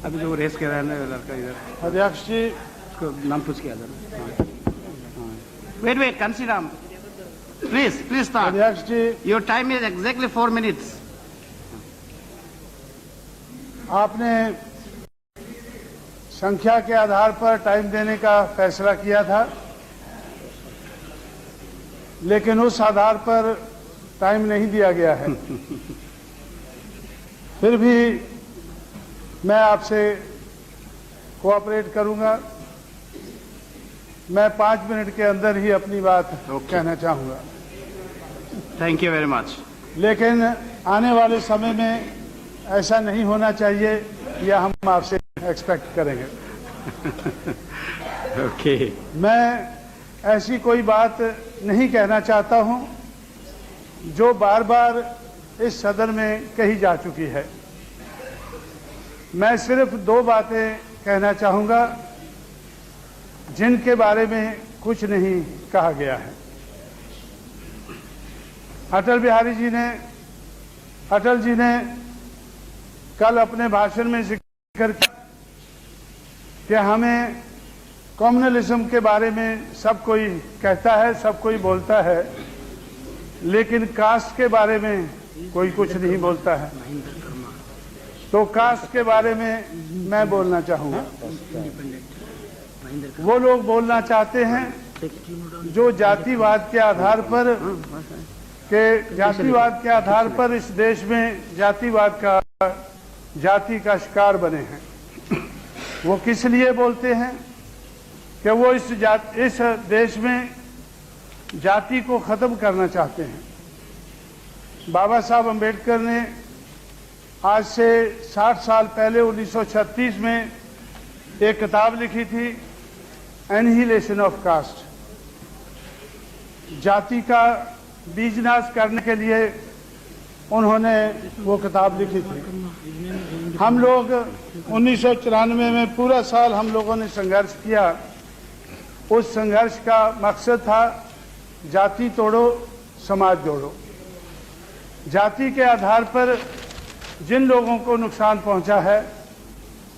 अभी जो रेस कर रहा है ना लड़का इधर। अध्यक्ष जी, उसको नाम पूछ के आ जाना। Wait consider please start. अध्यक्ष जी, your time is exactly 4 minutes। आपने संख्या के आधार पर टाइम देने का फैसला किया था, लेकिन उस आधार पर टाइम नहीं दिया गया है। फिर भी मैं आपसे कोऑपरेट करूंगा। मैं 5 मिनट के अंदर ही अपनी बात कहना चाहूंगा। Thank you very much. लेकिन आने वाले समय में ऐसा नहीं होना चाहिए, यह हम आपसे एक्सपेक्ट करेंगे। ओके। मैं ऐसी कोई बात नहीं कहना चाहता हूं जो बार बार इस सदन में कही जा चुकी है। मैं सिर्फ 2 बातें कहना चाहूंगा जिनके बारे में कुछ नहीं कहा गया है। अटल जी ने कल अपने भाषण में जिक्र किया कि हमें कम्युनलिज्म के बारे में सब कोई कहता है, सब कोई बोलता है, लेकिन कास्ट के बारे में कोई कुछ नहीं बोलता है। तो कास्ट के बारे में मैं बोलना चाहूंगा। वो लोग बोलना चाहते हैं जो जातिवाद के आधार पर इस देश में जाति का शिकार बने हैं। वो किस लिए बोलते हैं कि वो इस देश में जाति को खत्म करना चाहते हैं। बाबा साहब अम्बेडकर ने आज से 60 साल पहले 1936 में एक किताब लिखी थी, एनहिलेशन ऑफ कास्ट। जाति का बीजनाश करने के लिए उन्होंने वो किताब लिखी थी। हम लोग 1994 में पूरा साल हम लोगों ने संघर्ष किया। उस संघर्ष का मकसद था जाति तोड़ो, समाज जोड़ो। जाति के आधार पर जिन लोगों को नुकसान पहुंचा है,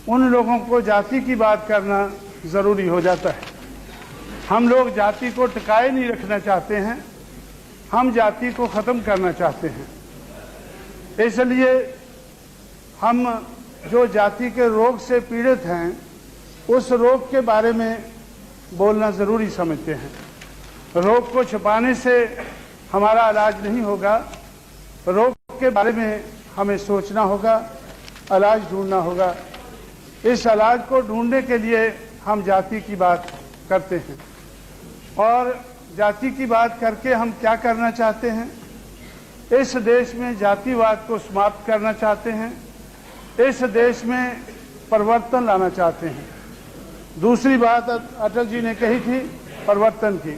उन लोगों को जाति की बात करना जरूरी हो जाता है। हम लोग जाति को टिकाए नहीं रखना चाहते हैं, हम जाति को खत्म करना चाहते हैं। इसलिए हम जो जाति के रोग से पीड़ित हैं, उस रोग के बारे में बोलना जरूरी समझते हैं। रोग को छुपाने से हमारा इलाज नहीं होगा। रोग के बारे में हमें सोचना होगा, इलाज ढूंढना होगा। इस इलाज को ढूंढने के लिए हम जाति की बात करते हैं। और जाति की बात करके हम क्या करना चाहते हैं? इस देश में जातिवाद को समाप्त करना चाहते हैं। इस देश में परिवर्तन लाना चाहते हैं। दूसरी बात अटल जी ने कही थी परिवर्तन की।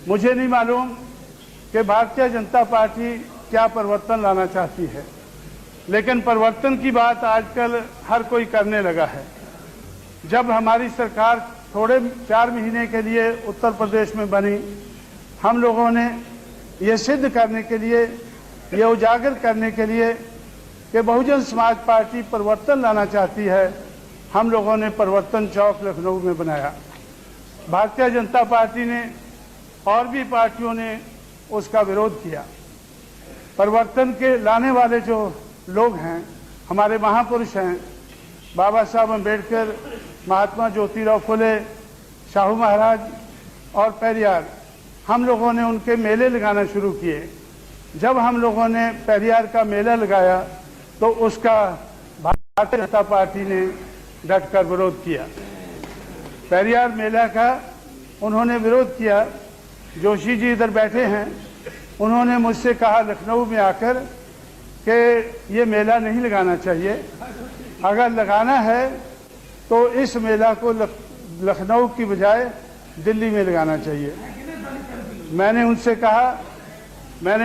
मुझे नहीं मालूम कि भारतीय जनता पार्टी क्या परिवर्तन लाना चाहती है, लेकिन परिवर्तन की बात आजकल हर कोई करने लगा है। जब हमारी सरकार थोड़े 4 महीने के लिए उत्तर प्रदेश में बनी, हम लोगों ने ये सिद्ध करने के लिए, ये उजागर करने के लिए कि बहुजन समाज पार्टी परिवर्तन लाना चाहती है, हम लोगों ने परिवर्तन चौक लखनऊ में बनाया। भारतीय जनता पार्टी ने और भी पार्टियों ने उसका विरोध किया। परिवर्तन के लाने वाले जो लोग हैं, हमारे महापुरुष हैं, बाबा साहब अम्बेडकर, महात्मा ज्योतिराव फुले, शाहू महाराज और पेरियार, हम लोगों ने उनके मेले लगाना शुरू किए। जब हम लोगों ने पेरियार का मेला लगाया तो उसका भारतीय जनता पार्टी ने डटकर विरोध किया। पेरियार मेला का उन्होंने विरोध किया। जोशी जी इधर बैठे हैं, उन्होंने मुझसे कहा लखनऊ में आकर कि ये मेला नहीं लगाना चाहिए, अगर लगाना है तो इस मेला को लखनऊ की बजाय दिल्ली में लगाना चाहिए। मैंने उनसे कहा, मैं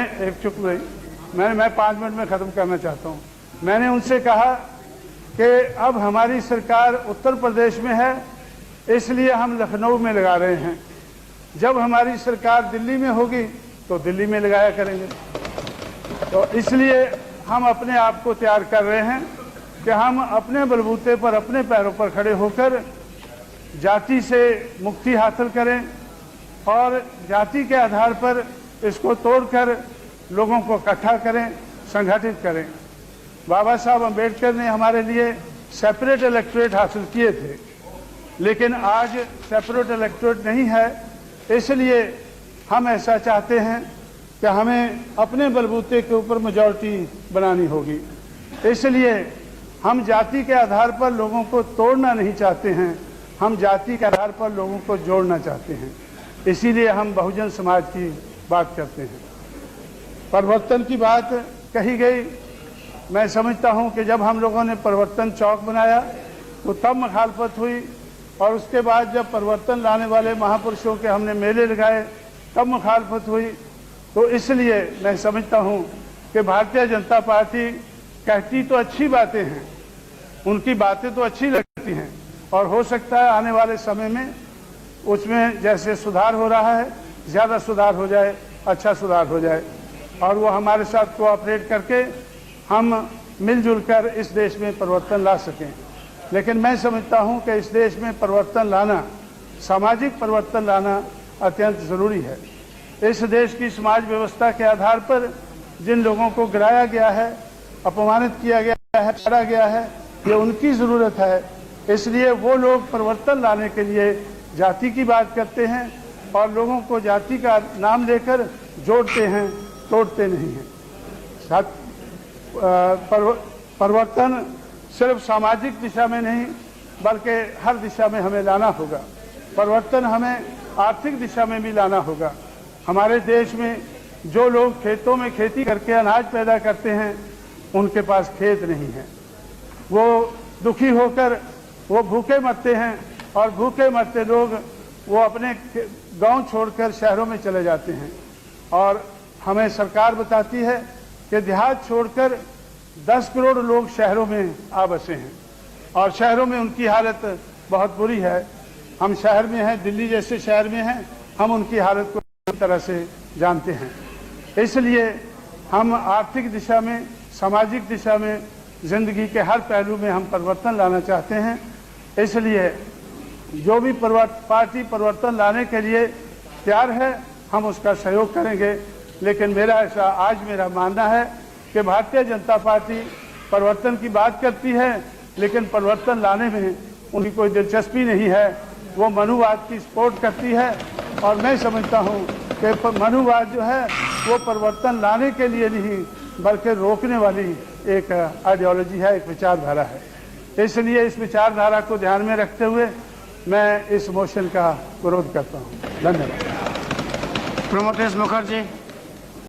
5 मिनट में ख़त्म करना चाहता हूँ। मैंने उनसे कहा कि अब हमारी सरकार उत्तर प्रदेश में है, इसलिए हम लखनऊ में लगा रहे हैं। जब हमारी सरकार दिल्ली में होगी तो दिल्ली में लगाया करेंगे। तो इसलिए हम अपने आप को तैयार कर रहे हैं। कि हम अपने बलबूते पर अपने पैरों पर खड़े होकर जाति से मुक्ति हासिल करें और जाति के आधार पर इसको तोड़कर लोगों को इकट्ठा करें, संगठित करें। बाबा साहब अम्बेडकर ने हमारे लिए सेपरेट इलेक्टोरेट हासिल किए थे, लेकिन आज सेपरेट इलेक्टोरेट नहीं है। इसलिए हम ऐसा चाहते हैं कि हमें अपने बलबूते के ऊपर मेजॉरिटी बनानी होगी। इसलिए हम जाति के आधार पर लोगों को तोड़ना नहीं चाहते हैं, हम जाति के आधार पर लोगों को जोड़ना चाहते हैं। इसीलिए हम बहुजन समाज की बात करते हैं। परिवर्तन की बात कही गई। मैं समझता हूं कि जब हम लोगों ने परिवर्तन चौक बनाया तो तब मुखालफत हुई, और उसके बाद जब परिवर्तन लाने वाले महापुरुषों के हमने मेले लगाए तब मुखालफत हुई। तो इसलिए मैं समझता हूं कि भारतीय जनता पार्टी कहती तो अच्छी बातें हैं, उनकी बातें तो अच्छी लगती हैं, और हो सकता है आने वाले समय में उसमें जैसे सुधार हो रहा है ज़्यादा सुधार हो जाए, अच्छा सुधार हो जाए, और वो हमारे साथ कोऑपरेट करके हम मिलजुल कर इस देश में परिवर्तन ला सकें। लेकिन मैं समझता हूं कि इस देश में परिवर्तन लाना, सामाजिक परिवर्तन लाना अत्यंत ज़रूरी है। इस देश की समाज व्यवस्था के आधार पर जिन लोगों को गिराया गया है, अपमानित किया गया है, छाड़ा गया है, ये उनकी ज़रूरत है। इसलिए वो लोग परिवर्तन लाने के लिए जाति की बात करते हैं और लोगों को जाति का नाम लेकर जोड़ते हैं, तोड़ते नहीं हैं। परिवर्तन सिर्फ सामाजिक दिशा में नहीं बल्कि हर दिशा में हमें लाना होगा। परिवर्तन हमें आर्थिक दिशा में भी लाना होगा। हमारे देश में जो लोग खेतों में खेती करके अनाज पैदा करते हैं उनके पास खेत नहीं है, वो दुखी होकर वो भूखे मरते हैं, और भूखे मरते लोग वो अपने गांव छोड़कर शहरों में चले जाते हैं। और हमें सरकार बताती है कि देहात छोड़कर 10 करोड़ लोग शहरों में आ बसे हैं, और शहरों में उनकी हालत बहुत बुरी है। हम शहर में हैं, दिल्ली जैसे शहर में हैं, हम उनकी हालत को पूरी तरह से जानते हैं। इसलिए हम आर्थिक दिशा में, सामाजिक दिशा में, जिंदगी के हर पहलू में हम परिवर्तन लाना चाहते हैं। इसलिए जो भी पार्टी परिवर्तन लाने के लिए तैयार है हम उसका सहयोग करेंगे। लेकिन आज मेरा मानना है कि भारतीय जनता पार्टी परिवर्तन की बात करती है लेकिन परिवर्तन लाने में उनकी कोई दिलचस्पी नहीं है। वो मनुवाद की सपोर्ट करती है, और मैं समझता हूँ कि मनुवाद जो है वो परिवर्तन लाने के लिए नहीं बल्कि रोकने वाली एक आइडियोलॉजी है, एक विचारधारा है। इसलिए इस विचारधारा को ध्यान में रखते हुए मैं इस मोशन का विरोध करता हूँ। धन्यवाद। प्रमोद मुखर्जी।